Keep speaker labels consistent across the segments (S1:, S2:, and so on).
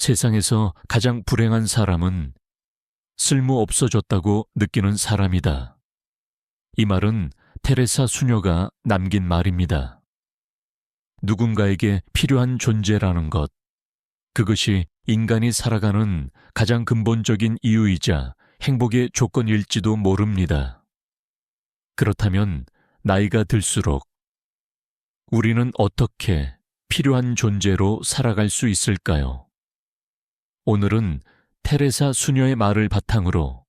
S1: 세상에서 가장 불행한 사람은 쓸모 없어졌다고 느끼는 사람이다. 이 말은 테레사 수녀가 남긴 말입니다. 누군가에게 필요한 존재라는 것, 그것이 인간이 살아가는 가장 근본적인 이유이자 행복의 조건일지도 모릅니다. 그렇다면 나이가 들수록 우리는 어떻게 필요한 존재로 살아갈 수 있을까요? 오늘은 테레사 수녀의 말을 바탕으로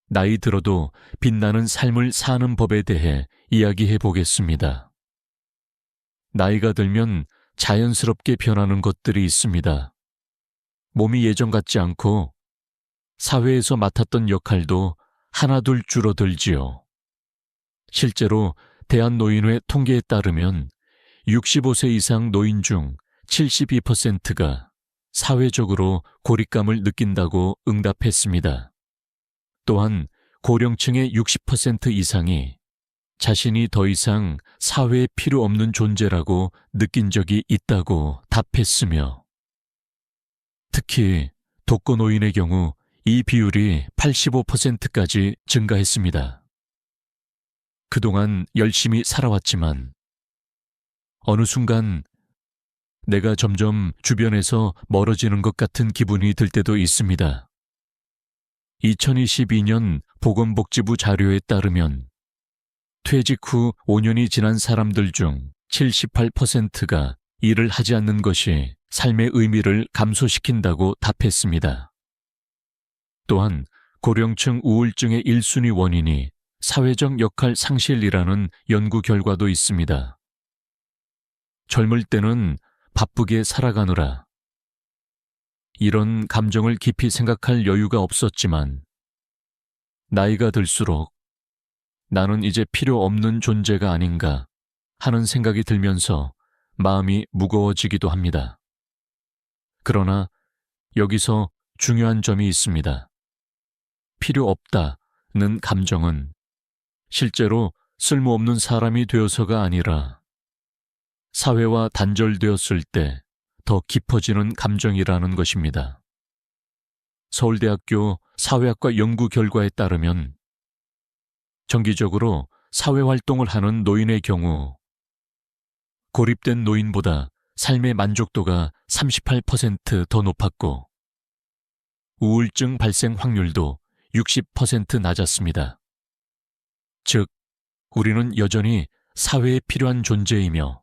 S1: 나이 들어도 빛나는 삶을 사는 법에 대해 이야기해 보겠습니다. 나이가 들면 자연스럽게 변하는 것들이 있습니다. 몸이 예전 같지 않고 사회에서 맡았던 역할도 하나둘 줄어들지요. 실제로 대한노인회 통계에 따르면 65세 이상 노인 중 72%가 사회적으로 고립감을 느낀다고 응답했습니다. 또한 고령층의 60% 이상이 자신이 더 이상 사회에 필요 없는 존재라고 느낀 적이 있다고 답했으며, 특히 독거노인의 경우 이 비율이 85%까지 증가했습니다. 그동안 열심히 살아왔지만 어느 순간 내가 점점 주변에서 멀어지는 것 같은 기분이 들 때도 있습니다. 2022년 보건복지부 자료에 따르면 퇴직 후 5년이 지난 사람들 중 78%가 일을 하지 않는 것이 삶의 의미를 감소시킨다고 답했습니다. 또한 고령층 우울증의 1순위 원인이 사회적 역할 상실이라는 연구 결과도 있습니다. 젊을 때는 바쁘게 살아가느라 이런 감정을 깊이 생각할 여유가 없었지만 나이가 들수록 나는 이제 필요 없는 존재가 아닌가 하는 생각이 들면서 마음이 무거워지기도 합니다. 그러나 여기서 중요한 점이 있습니다. 필요 없다는 감정은 실제로 쓸모없는 사람이 되어서가 아니라 사회와 단절되었을 때 더 깊어지는 감정이라는 것입니다. 서울대학교 사회학과 연구 결과에 따르면 정기적으로 사회활동을 하는 노인의 경우 고립된 노인보다 삶의 만족도가 38% 높았고 우울증 발생 확률도 60% 낮았습니다. 즉, 우리는 여전히 사회에 필요한 존재이며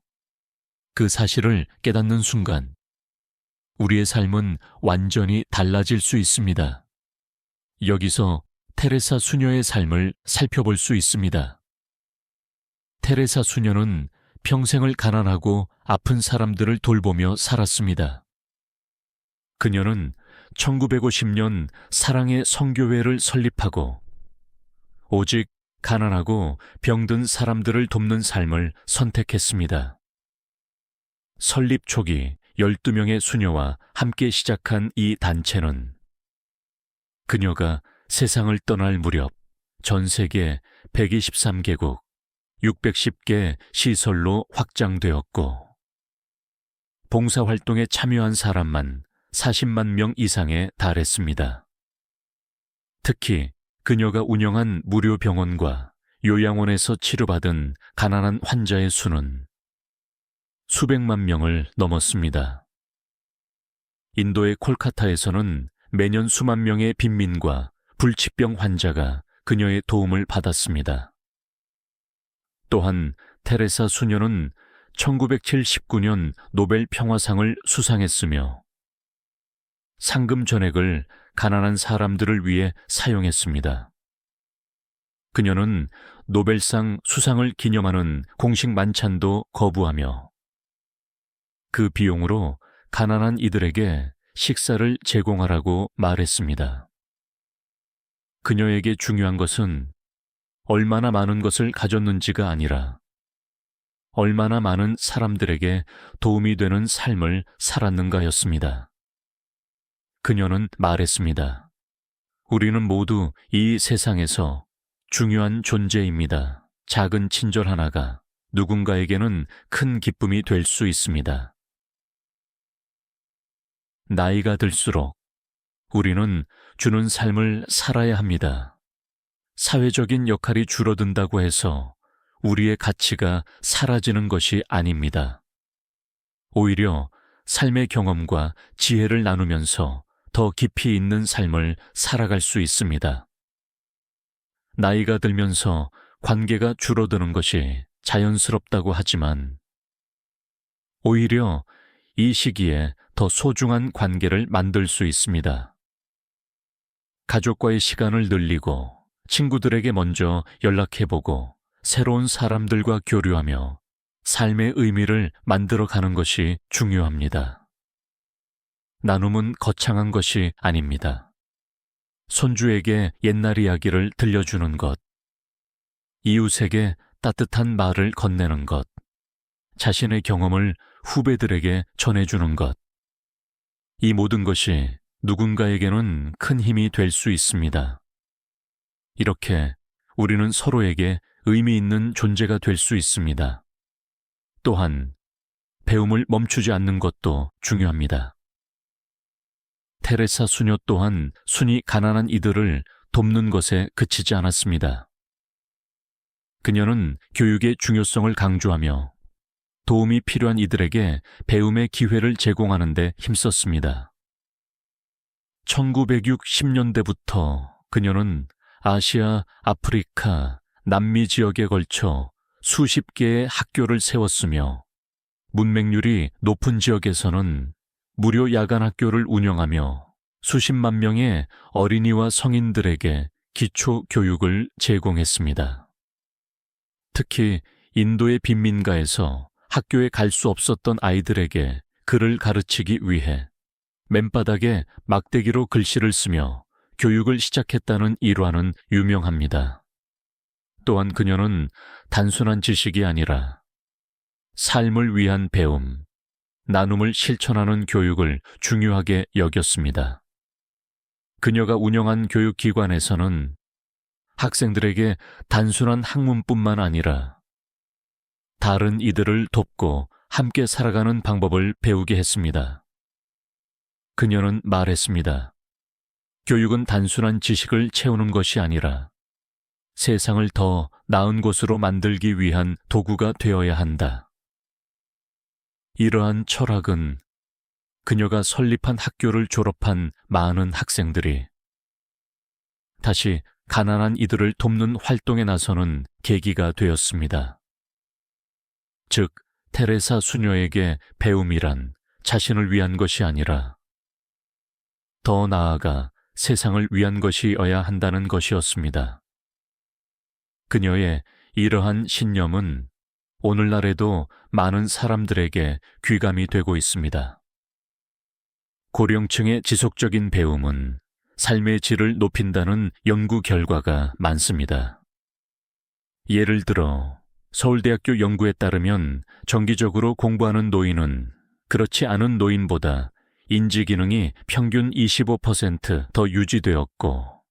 S1: 그 사실을 깨닫는 순간 우리의 삶은 완전히 달라질 수 있습니다. 여기서 테레사 수녀의 삶을 살펴볼 수 있습니다. 테레사 수녀는 평생을 가난하고 아픈 사람들을 돌보며 살았습니다. 그녀는 1950년 사랑의 성교회를 설립하고 오직 가난하고 병든 사람들을 돕는 삶을 선택했습니다. 설립 초기 12명의 수녀와 함께 시작한 이 단체는 그녀가 세상을 떠날 무렵 전 세계 123개국 610개 시설로 확장되었고 봉사활동에 참여한 사람만 40만 명 이상에 달했습니다. 특히 그녀가 운영한 무료 병원과 요양원에서 치료받은 가난한 환자의 수는 수백만 명을 넘었습니다. 인도의 콜카타에서는 매년 수만 명의 빈민과 불치병 환자가 그녀의 도움을 받았습니다. 또한 테레사 수녀는 1979년 노벨 평화상을 수상했으며 상금 전액을 가난한 사람들을 위해 사용했습니다. 그녀는 노벨상 수상을 기념하는 공식 만찬도 거부하며 그 비용으로 가난한 이들에게 식사를 제공하라고 말했습니다. 그녀에게 중요한 것은 얼마나 많은 것을 가졌는지가 아니라 얼마나 많은 사람들에게 도움이 되는 삶을 살았는가였습니다. 그녀는 말했습니다. 우리는 모두 이 세상에서 중요한 존재입니다. 작은 친절 하나가 누군가에게는 큰 기쁨이 될 수 있습니다. 나이가 들수록 우리는 주는 삶을 살아야 합니다. 사회적인 역할이 줄어든다고 해서 우리의 가치가 사라지는 것이 아닙니다. 오히려 삶의 경험과 지혜를 나누면서 더 깊이 있는 삶을 살아갈 수 있습니다. 나이가 들면서 관계가 줄어드는 것이 자연스럽다고 하지만 오히려 이 시기에 더 소중한 관계를 만들 수 있습니다. 가족과의 시간을 늘리고 친구들에게 먼저 연락해보고 새로운 사람들과 교류하며 삶의 의미를 만들어가는 것이 중요합니다. 나눔은 거창한 것이 아닙니다. 손주에게 옛날 이야기를 들려주는 것, 이웃에게 따뜻한 말을 건네는 것, 자신의 경험을 후배들에게 전해주는 것, 이 모든 것이 누군가에게는 큰 힘이 될 수 있습니다. 이렇게 우리는 서로에게 의미 있는 존재가 될 수 있습니다. 또한 배움을 멈추지 않는 것도 중요합니다. 테레사 수녀 또한 순이 가난한 이들을 돕는 것에 그치지 않았습니다. 그녀는 교육의 중요성을 강조하며 도움이 필요한 이들에게 배움의 기회를 제공하는 데 힘썼습니다. 1960년대부터 그녀는 아시아, 아프리카, 남미 지역에 걸쳐 수십 개의 학교를 세웠으며 문맹률이 높은 지역에서는 무료 야간 학교를 운영하며 수십만 명의 어린이와 성인들에게 기초 교육을 제공했습니다. 특히 인도의 빈민가에서 학교에 갈 수 없었던 아이들에게 글을 가르치기 위해 맨바닥에 막대기로 글씨를 쓰며 교육을 시작했다는 일화는 유명합니다. 또한 그녀는 단순한 지식이 아니라 삶을 위한 배움, 나눔을 실천하는 교육을 중요하게 여겼습니다. 그녀가 운영한 교육기관에서는 학생들에게 단순한 학문뿐만 아니라 다른 이들을 돕고 함께 살아가는 방법을 배우게 했습니다. 그녀는 말했습니다. 교육은 단순한 지식을 채우는 것이 아니라 세상을 더 나은 곳으로 만들기 위한 도구가 되어야 한다. 이러한 철학은 그녀가 설립한 학교를 졸업한 많은 학생들이 다시 가난한 이들을 돕는 활동에 나서는 계기가 되었습니다. 즉, 테레사 수녀에게 배움이란 자신을 위한 것이 아니라 더 나아가 세상을 위한 것이어야 한다는 것이었습니다. 그녀의 이러한 신념은 오늘날에도 많은 사람들에게 귀감이 되고 있습니다. 고령층의 지속적인 배움은 삶의 질을 높인다는 연구 결과가 많습니다. 예를 들어 서울대학교 연구에 따르면 정기적으로 공부하는 노인은 그렇지 않은 노인보다 인지 기능이 평균 25% 더 유지되었고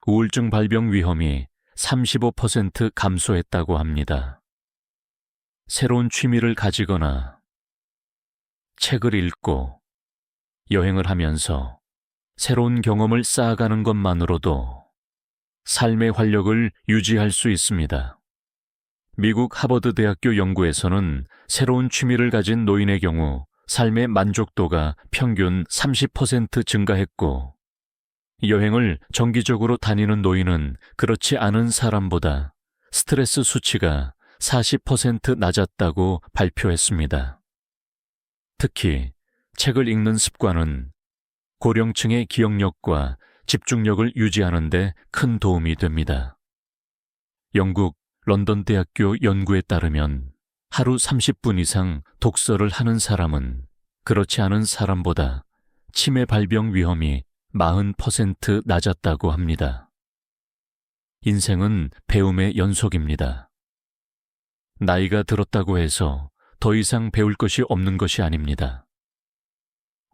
S1: 우울증 발병 위험이 35% 감소했다고 합니다. 새로운 취미를 가지거나 책을 읽고 여행을 하면서 새로운 경험을 쌓아가는 것만으로도 삶의 활력을 유지할 수 있습니다. 미국 하버드 대학교 연구에서는 새로운 취미를 가진 노인의 경우 삶의 만족도가 평균 30% 증가했고 여행을 정기적으로 다니는 노인은 그렇지 않은 사람보다 스트레스 수치가 40% 낮았다고 발표했습니다. 특히 책을 읽는 습관은 고령층의 기억력과 집중력을 유지하는 데 큰 도움이 됩니다. 영국 런던 대학교 연구에 따르면 하루 30분 이상 독서를 하는 사람은 그렇지 않은 사람보다 치매 발병 위험이 40% 낮았다고 합니다. 인생은 배움의 연속입니다. 나이가 들었다고 해서 더 이상 배울 것이 없는 것이 아닙니다.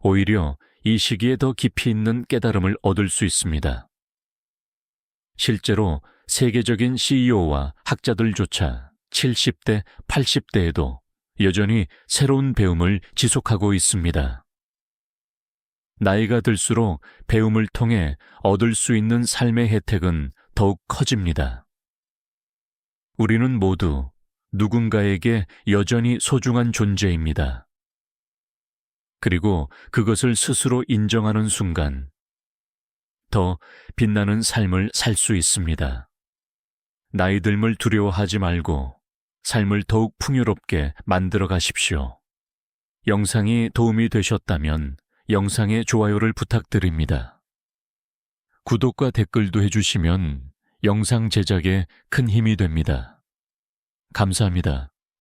S1: 오히려 이 시기에 더 깊이 있는 깨달음을 얻을 수 있습니다. 실제로 세계적인 CEO와 학자들조차 70대, 80대에도 여전히 새로운 배움을 지속하고 있습니다. 나이가 들수록 배움을 통해 얻을 수 있는 삶의 혜택은 더욱 커집니다. 우리는 모두 누군가에게 여전히 소중한 존재입니다. 그리고 그것을 스스로 인정하는 순간 더 빛나는 삶을 살 수 있습니다. 나이 듦을 두려워하지 말고 삶을 더욱 풍요롭게 만들어 가십시오. 영상이 도움이 되셨다면 영상에 좋아요를 부탁드립니다. 구독과 댓글도 해주시면 영상 제작에 큰 힘이 됩니다. 감사합니다.